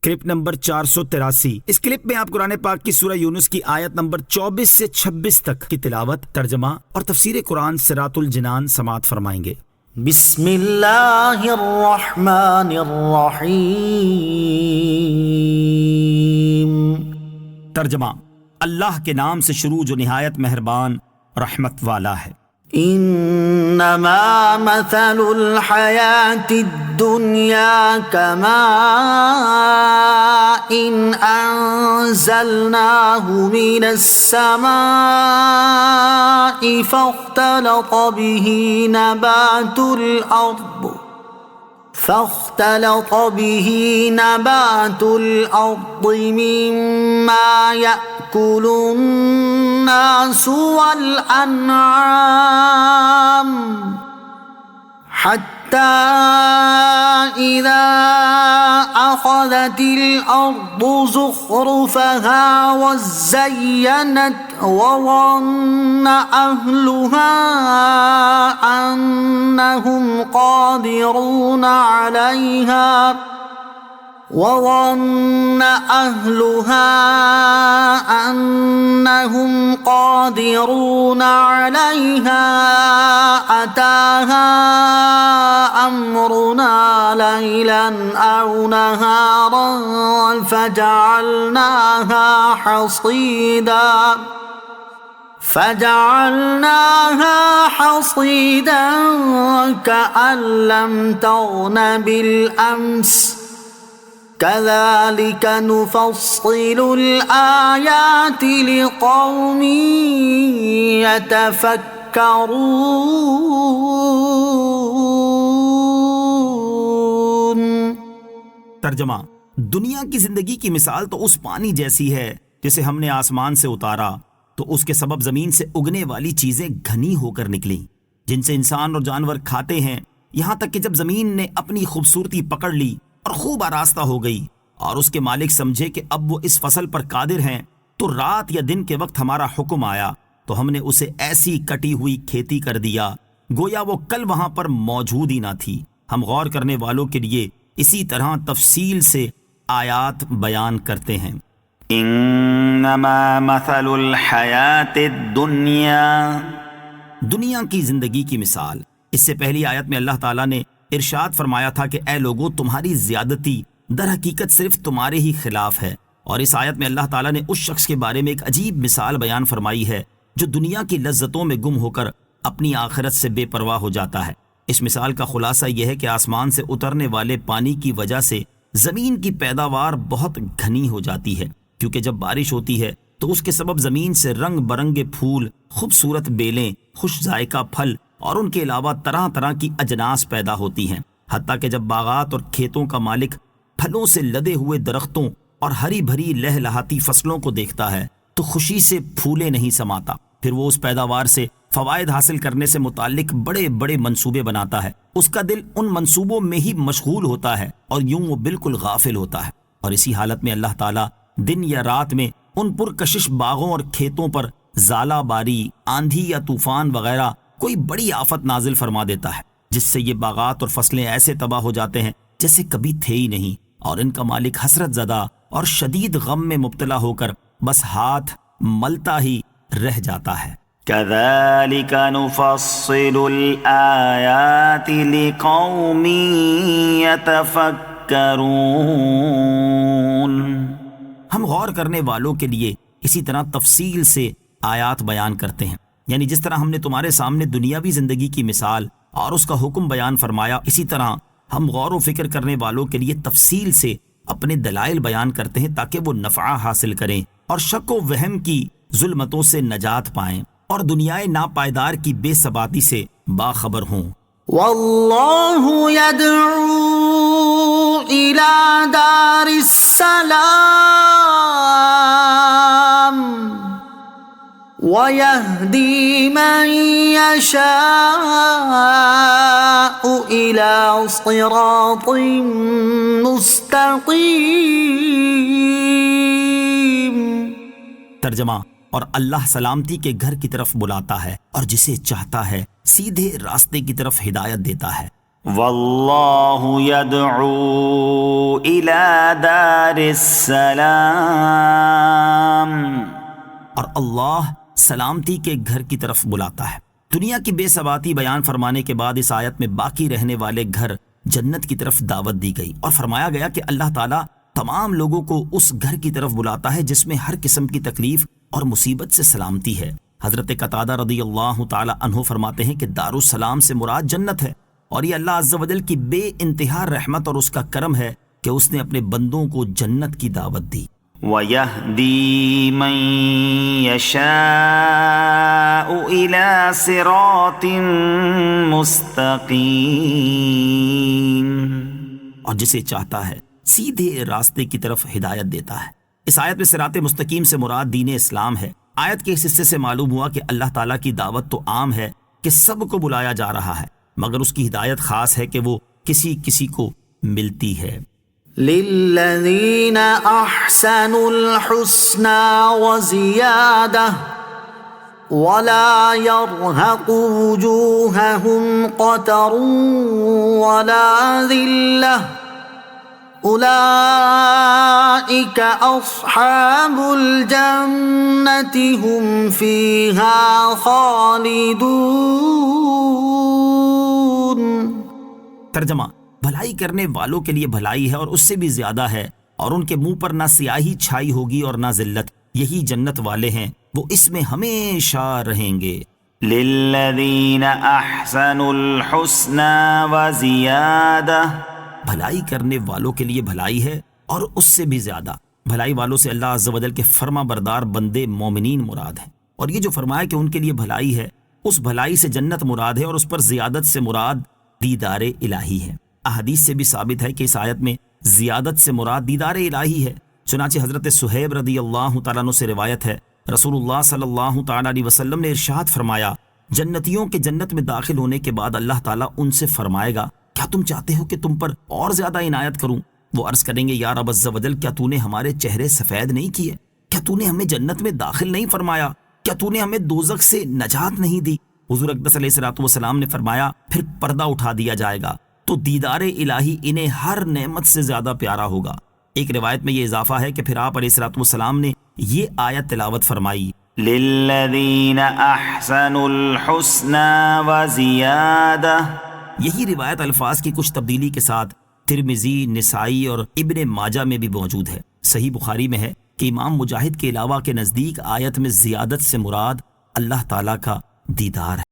Clip number 483۔ اس clip میں آپ قرآن پاک کی سورہ یونس کی آیت نمبر 24 سے 26 تک کی تلاوت، ترجمہ اور تفسیر قرآن صراط الجنان سماعت فرمائیں گے۔ بسم اللہ الرحمن الرحیم۔ ترجمہ: اللہ کے نام سے شروع جو نہایت مہربان رحمت والا ہے۔ انما مثل الحیاة الدنیا کماء انزلناه من السماء فاختلط به نبات الأرض مما يأكل الناس والأنعام حتى إذا أخذت الأرض زخرفها وزينت وظن أهلها أنهم قادرون عليها أتاها أمرنا ليلا أو نهارا فجعلناها حصيدا كأن لم تغن بالأمس كذلك نفصل الآيات لقوم يتفكرون۔ ترجمہ: دنیا کی زندگی کی مثال تو اس پانی جیسی ہے جسے ہم نے آسمان سے اتارا تو اس کے سبب زمین سے اگنے والی چیزیں گھنی ہو کر نکلیں، جن سے انسان اور جانور کھاتے ہیں، یہاں تک کہ جب زمین نے اپنی خوبصورتی پکڑ لی اور خوب آراستہ ہو گئی اور اس کے مالک سمجھے کہ اب وہ اس فصل پر قادر ہیں، تو رات یا دن کے وقت ہمارا حکم آیا تو ہم نے اسے ایسی کٹی ہوئی کھیتی کر دیا گویا وہ کل وہاں پر موجود ہی نہ تھی۔ ہم غور کرنے والوں کے لیے اسی طرح تفصیل سے آیات بیان کرتے ہیں۔ انما مثل الحیات الدنیا، دنیا کی زندگی کی مثال۔ اس سے پہلی آیت میں اللہ تعالیٰ نے ارشاد فرمایا تھا کہ اے لوگو، تمہاری زیادتی در حقیقت صرف تمہارے ہی خلاف ہے، اور اس آیت میں اللہ تعالیٰ نے اس شخص کے بارے میں ایک عجیب مثال بیان فرمائی ہے جو دنیا کی لذتوں میں گم ہو کر اپنی آخرت سے بے پرواہ ہو جاتا ہے۔ اس مثال کا خلاصہ یہ ہے کہ آسمان سے اترنے والے پانی کی وجہ سے زمین کی پیداوار بہت گھنی ہو جاتی ہے، کیونکہ جب بارش ہوتی ہے تو اس کے سبب زمین سے رنگ برنگے پھول، خوبصورت بیلیں، خوش ذائقہ پھل اور ان کے علاوہ طرح طرح کی اجناس پیدا ہوتی ہیں، حتیٰ کہ جب باغات اور کھیتوں کا مالک پھلوں سے لدے ہوئے درختوں اور ہری بھری لہلہاتی فصلوں کو دیکھتا ہے تو خوشی سے پھولے نہیں سماتا۔ پھر وہ اس پیداوار سے فوائد حاصل کرنے سے متعلق بڑے بڑے منصوبے بناتا ہے، اس کا دل ان منصوبوں میں ہی مشغول ہوتا ہے اور یوں وہ بالکل غافل ہوتا ہے، اور اسی حالت میں اللہ تعالیٰ دن یا رات میں ان پرکشش باغوں اور کھیتوں پر ژالہ باری، آندھی یا طوفان وغیرہ کوئی بڑی آفت نازل فرما دیتا ہے، جس سے یہ باغات اور فصلیں ایسے تباہ ہو جاتے ہیں جیسے کبھی تھے ہی نہیں، اور ان کا مالک حسرت زدہ اور شدید غم میں مبتلا ہو کر بس ہاتھ ملتا ہی رہ جاتا ہے۔ كذلك نفصل الآيات لقوم يتفكرون۔ ہم غور کرنے والوں کے لیے اسی طرح تفصیل سے آیات بیان کرتے ہیں، یعنی جس طرح ہم نے تمہارے سامنے دنیاوی زندگی کی مثال اور اس کا حکم بیان فرمایا، اسی طرح ہم غور و فکر کرنے والوں کے لیے تفصیل سے اپنے دلائل بیان کرتے ہیں تاکہ وہ نفع حاصل کریں اور شک و وہم کی ظلمتوں سے نجات پائیں اور دنیائے ناپائیدار کی بے ثباتی سے باخبر ہوں۔ واللہ یدعو الی دار السلام وَيَهْدِي مَن يَشَاءُ إِلَى صِرَاطٍ مُسْتَقِيمٍ۔ ترجمہ: اور اللہ سلامتی کے گھر کی طرف بلاتا ہے اور جسے چاہتا ہے سیدھے راستے کی طرف ہدایت دیتا ہے۔ واللہ یدعو الی دار السلام، اور اللہ سلامتی کے گھر کی طرف بلاتا ہے۔ دنیا کی بے ثباتی بیان فرمانے کے بعد اس آیت میں باقی رہنے والے گھر جنت کی طرف دعوت دی گئی، اور فرمایا گیا کہ اللہ تعالیٰ تمام لوگوں کو اس گھر کی طرف بلاتا ہے جس میں ہر قسم کی تکلیف اور مصیبت سے سلامتی ہے۔ حضرت قتادہ رضی اللہ تعالی عنہ فرماتے ہیں کہ دارالسلام سے مراد جنت ہے، اور یہ اللہ عز و جل کی بے انتہا رحمت اور اس کا کرم ہے کہ اس نے اپنے بندوں کو جنت کی دعوت دی۔ وَيَهْدِي مَن يَشَاءُ إِلَى صِرَاطٍ مُسْتَقِيمٍ، اور جسے چاہتا ہے سیدھے راستے کی طرف ہدایت دیتا ہے۔ اس آیت میں صراط مستقیم سے مراد دین اسلام ہے۔ آیت کے اس حصے سے معلوم ہوا کہ اللہ تعالیٰ کی دعوت تو عام ہے کہ سب کو بلایا جا رہا ہے، مگر اس کی ہدایت خاص ہے کہ وہ کسی کسی کو ملتی ہے۔ للذین احسنوا الحسنى وزیادہ ولا يرهق وجوههم قتر ولا ذلة اولئک اصحاب الجنة هم فیہا خالدون۔ ترجمہ: بھلائی کرنے والوں کے لیے بھلائی ہے اور اس سے بھی زیادہ ہے، اور ان کے منہ پر نہ سیاہی چھائی ہوگی اور نہ ذلت، یہی جنت والے ہیں، وہ اس میں ہمیشہ رہیں گے۔ للذین احسنوا الحسنى وزیادہ، بھلائی کرنے والوں کے لیے بھلائی ہے اور اس سے بھی زیادہ۔ بھلائی والوں سے اللہ عز و جل کے فرما بردار بندے مومنین مراد ہیں، اور یہ جو فرمایا کہ ان کے لیے بھلائی ہے، اس بھلائی سے جنت مراد ہے، اور اس پر زیادت سے مراد دیدار الہی ہے۔ احادیث سے بھی ثابت ہے کہ اس آیت میں زیادت سے مراد دیدار الہی ہے۔ چنانچہ حضرت صہیب رضی اللہ تعالیٰ عنہ سے روایت ہے، رسول اللہ صلی اللہ تعالیٰ علیہ وسلم نے ارشاد فرمایا، جنتیوں کے جنت میں داخل ہونے کے بعد اللہ تعالیٰ ان سے فرمائے گا، کیا تم چاہتے ہو کہ تم پر اور زیادہ عنایت کروں؟ وہ عرض کریں گے، یا رب عز و جل، کیا تو نے ہمارے چہرے سفید نہیں کیے؟ کیا تو نے ہمیں جنت میں داخل نہیں فرمایا؟ کیا تو نے ہمیں دوزخ سے نجات نہیں دی؟ حضور اقدس علیہ الصلوۃ والسلام نے فرمایا، پھر پردہ اٹھا دیا جائے گا تو دیدار الہی انہیں ہر نعمت سے زیادہ پیارا ہوگا۔ ایک روایت میں یہ اضافہ ہے کہ پھر آپ علیہ الصلوۃ والسلام نے یہ آیت تلاوت فرمائی، للذین احسنوا الحسنى وزیادہ۔ یہی روایت الفاظ کی کچھ تبدیلی کے ساتھ ترمذی، نسائی اور ابن ماجہ میں بھی موجود ہے۔ صحیح بخاری میں ہے کہ امام مجاہد کے علاوہ کے نزدیک آیت میں زیادت سے مراد اللہ تعالیٰ کا دیدار ہے۔